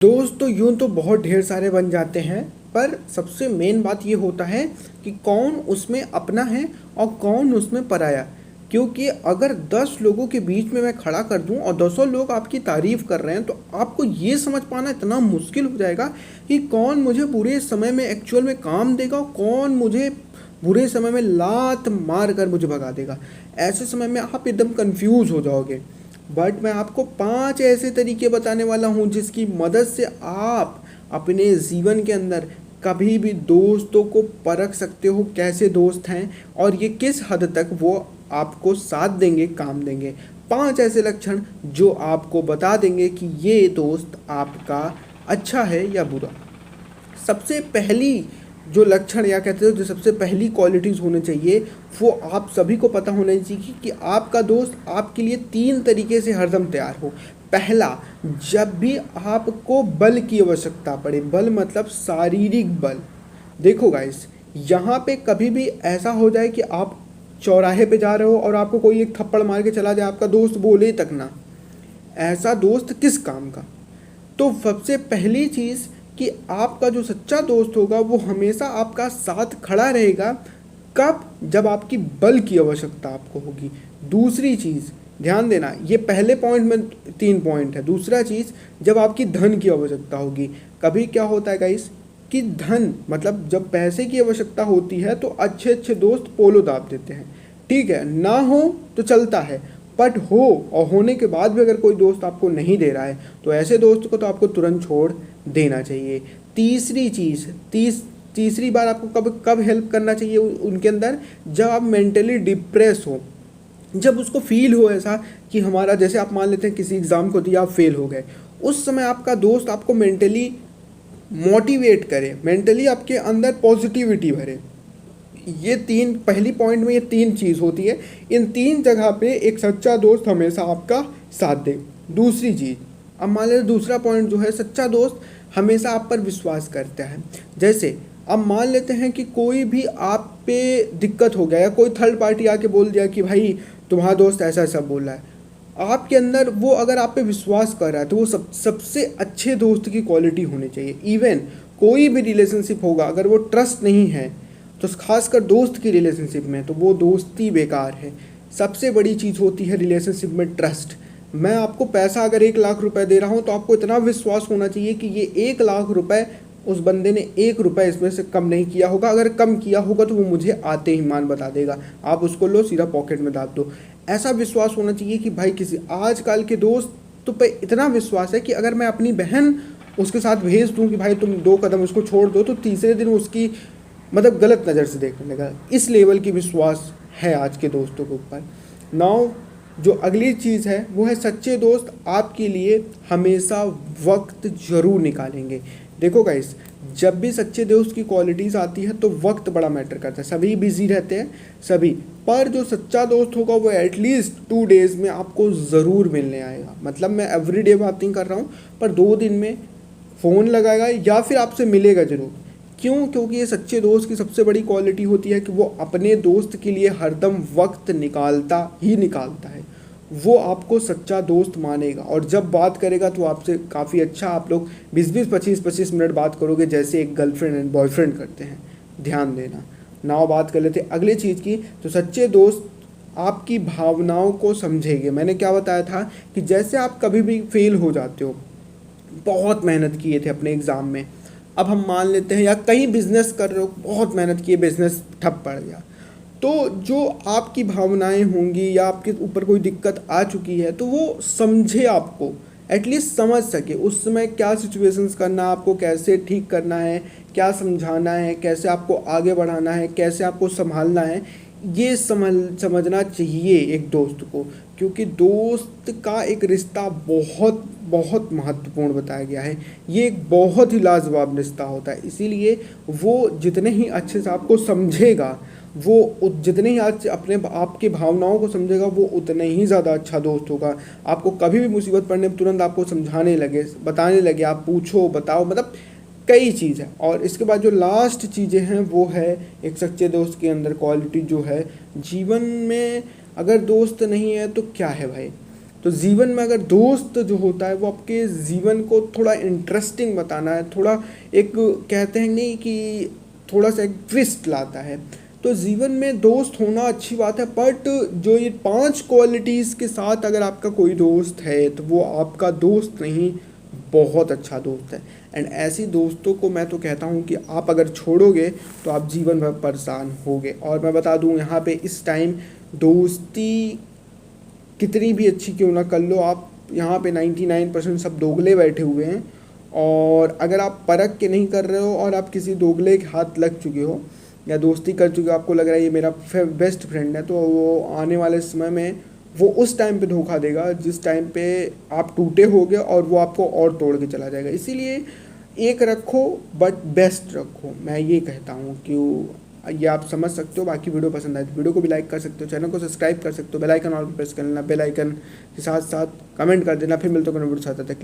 दोस्त तो यूं तो बहुत ढेर सारे बन जाते हैं। पर सबसे मेन बात ये होता है कि कौन उसमें अपना है और कौन उसमें पराया। क्योंकि अगर 10 लोगों के बीच में मैं खड़ा कर दूं और दसों लोग आपकी तारीफ कर रहे हैं तो आपको ये समझ पाना इतना मुश्किल हो जाएगा कि कौन मुझे बुरे समय में एक्चुअल में काम देगा और कौन मुझे बुरे समय में लात मार कर मुझे भगा देगा। ऐसे समय में आप एकदम कंफ्यूज हो जाओगे। बट मैं आपको 5 ऐसे तरीके बताने वाला हूँ जिसकी मदद से आप अपने जीवन के अंदर कभी भी दोस्तों को परख सकते हो कैसे दोस्त हैं और ये किस हद तक वो आपको साथ देंगे, काम देंगे। 5 ऐसे लक्षण जो आपको बता देंगे कि ये दोस्त आपका अच्छा है या बुरा। सबसे पहली जो लक्षण या कहते हो जो सबसे पहली क्वालिटीज़ होनी चाहिए वो आप सभी को पता होना चाहिए कि आपका दोस्त आपके लिए 3 तरीके से हरदम तैयार हो। पहला, जब भी आपको बल की आवश्यकता पड़े, बल मतलब शारीरिक बल। देखो गाइस, यहाँ पे कभी भी ऐसा हो जाए कि आप चौराहे पे जा रहे हो और आपको कोई एक थप्पड़ मार के चला जाए, आपका दोस्त बोले तक ना, ऐसा दोस्त किस काम का। तो सबसे पहली चीज़ कि आपका जो सच्चा दोस्त होगा वो हमेशा आपका साथ खड़ा रहेगा। कब? जब आपकी बल की आवश्यकता आपको होगी। दूसरी चीज़ ध्यान देना, ये पहले पॉइंट में 3 पॉइंट है। दूसरा चीज़, जब आपकी धन की आवश्यकता होगी। कभी क्या होता है गाइस कि धन मतलब जब पैसे की आवश्यकता होती है तो अच्छे अच्छे दोस्त पोलो दाब देते हैं। ठीक है, ना हो तो चलता है, बट हो और होने के बाद भी अगर कोई दोस्त आपको नहीं दे रहा है तो ऐसे दोस्त को तो आपको तुरंत छोड़ देना चाहिए। तीसरी चीज़, तीसरी बार आपको कब कब हेल्प करना चाहिए उनके अंदर, जब आप मेंटली डिप्रेस हो, जब उसको फील हो ऐसा कि हमारा, जैसे आप मान लेते हैं किसी एग्ज़ाम को दिया, आप फेल हो गए, उस समय आपका दोस्त आपको मेंटली मोटिवेट करे, मेंटली आपके अंदर पॉजिटिविटी भरे। ये 3 पहली पॉइंट में ये 3 चीज़ होती है। इन 3 जगह पे एक सच्चा दोस्त हमेशा आपका साथ दे। दूसरी चीज़, अब मान लेते दूसरा पॉइंट जो है, सच्चा दोस्त हमेशा आप पर विश्वास करता है। जैसे अब मान लेते हैं कि कोई भी आप पे दिक्कत हो गया या कोई थर्ड पार्टी आके बोल दिया कि भाई तुम्हारा दोस्त ऐसा ऐसा बोल रहा है, आपके अंदर वो अगर आप पे विश्वास कर रहा है तो वो सबसे अच्छे दोस्त की क्वालिटी होनी चाहिए। इवन कोई भी रिलेशनशिप होगा, अगर वो ट्रस्ट नहीं है तो खासकर दोस्त की रिलेशनशिप में तो वो दोस्ती बेकार है। सबसे बड़ी चीज़ होती है रिलेशनशिप में ट्रस्ट। मैं आपको पैसा अगर 1 लाख रुपए दे रहा हूँ तो आपको इतना विश्वास होना चाहिए कि ये 1 लाख रुपए उस बंदे ने 1 रुपए इसमें से कम नहीं किया होगा। अगर कम किया होगा तो वो मुझे आते ही मान बता देगा, आप उसको लो सीधा पॉकेट में डाल दो। ऐसा विश्वास होना चाहिए कि भाई किसी आजकल के दोस्त तो पे इतना विश्वास है कि अगर मैं अपनी बहन उसके साथ भेज दूँ कि भाई तुम 2 कदम उसको छोड़ दो तो तीसरे दिन उसकी मतलब गलत नज़र से देखने लगा। इस लेवल की विश्वास है आज के दोस्तों के ऊपर। नाउ जो अगली चीज़ है वो है, सच्चे दोस्त आपके लिए हमेशा वक्त ज़रूर निकालेंगे। देखो गाइस, जब भी सच्चे दोस्त की क्वालिटीज़ आती है तो वक्त बड़ा मैटर करता है। सभी बिजी रहते हैं सभी, पर जो सच्चा दोस्त होगा वो एटलीस्ट 2 डेज़ में आपको ज़रूर मिलने आएगा। मतलब मैं एवरीडे बात नहीं कर रहा हूँ, पर 2 दिन में फ़ोन लगाएगा या फिर आपसे मिलेगा ज़रूर। क्यों? क्योंकि ये सच्चे दोस्त की सबसे बड़ी क्वालिटी होती है कि वो अपने दोस्त के लिए हरदम वक्त निकालता ही निकालता है। वो आपको सच्चा दोस्त मानेगा और जब बात करेगा तो आपसे काफ़ी अच्छा, आप लोग 20-20, 25-25 मिनट बात करोगे जैसे एक गर्लफ्रेंड एंड बॉयफ्रेंड करते हैं। ध्यान देना। नाउ बात कर लेते हैं अगले चीज़ की। तो सच्चे दोस्त आपकी भावनाओं को समझेंगे। मैंने क्या बताया था कि जैसे आप कभी भी फेल हो जाते हो, बहुत मेहनत किए थे अपने एग्ज़ाम में, अब हम मान लेते हैं, या कहीं बिजनेस कर रहे हो, बहुत मेहनत किए, बिजनेस ठप पड़ गया, तो जो आपकी भावनाएं होंगी या आपके ऊपर कोई दिक्कत आ चुकी है तो वो समझे, आपको एटलीस्ट समझ सके उस समय क्या सिचुएशंस करना, आपको कैसे ठीक करना है, क्या समझाना है, कैसे आपको आगे बढ़ाना है, कैसे आपको संभालना है। ये समझना चाहिए एक दोस्त को, क्योंकि दोस्त का एक रिश्ता बहुत बहुत महत्वपूर्ण बताया गया है। ये एक बहुत ही लाजवाब रिश्ता होता है, इसीलिए वो जितने ही अच्छे से आपको समझेगा, वो जितने ही आज अपने आपके भावनाओं को समझेगा, वो उतने ही ज़्यादा अच्छा दोस्त होगा। आपको कभी भी मुसीबत पड़ने पर तुरंत आपको समझाने लगे, बताने लगे, आप पूछो बताओ, मतलब कई चीज़ है। और इसके बाद जो लास्ट चीज़ें हैं वो है एक सच्चे दोस्त के अंदर क्वालिटी जो है, जीवन में अगर दोस्त नहीं है तो क्या है भाई। तो जीवन में अगर दोस्त जो होता है वो आपके जीवन को थोड़ा इंटरेस्टिंग बताना है, थोड़ा एक कहते हैं नहीं कि थोड़ा सा एक ट्विस्ट लाता है, तो जीवन में दोस्त होना अच्छी बात है। बट जो ये 5 क्वालिटीज़ के साथ अगर आपका कोई दोस्त है तो वो आपका दोस्त नहीं, बहुत अच्छा दोस्त है। एंड ऐसी दोस्तों को मैं तो कहता हूँ कि आप अगर छोड़ोगे तो आप जीवन भर परेशान होगे। और मैं बता दूँ यहाँ पे इस टाइम दोस्ती कितनी भी अच्छी क्यों ना कर लो, आप यहाँ पे 99% सब दोगले बैठे हुए हैं। और अगर आप परख के नहीं कर रहे हो और आप किसी दोगले के हाथ लग चुके हो या दोस्ती कर चुके हो, आपको लग रहा है ये मेरा बेस्ट फ्रेंड है, तो वो आने वाले समय में वो उस टाइम पे धोखा देगा जिस टाइम पे आप टूटे होगे, और वो आपको और तोड़ के चला जाएगा। इसीलिए एक रखो बट बेस्ट रखो, मैं ये कहता हूँ। कि ये आप समझ सकते हो। बाकी वीडियो पसंद आए तो वीडियो को भी लाइक कर सकते हो, चैनल को सब्सक्राइब कर सकते हो, बेल आइकन ऑल प्रेस कर लेना, बेल आइकन के साथ साथ कमेंट कर देना। फिर मिलते हो वीडियो साथ तक।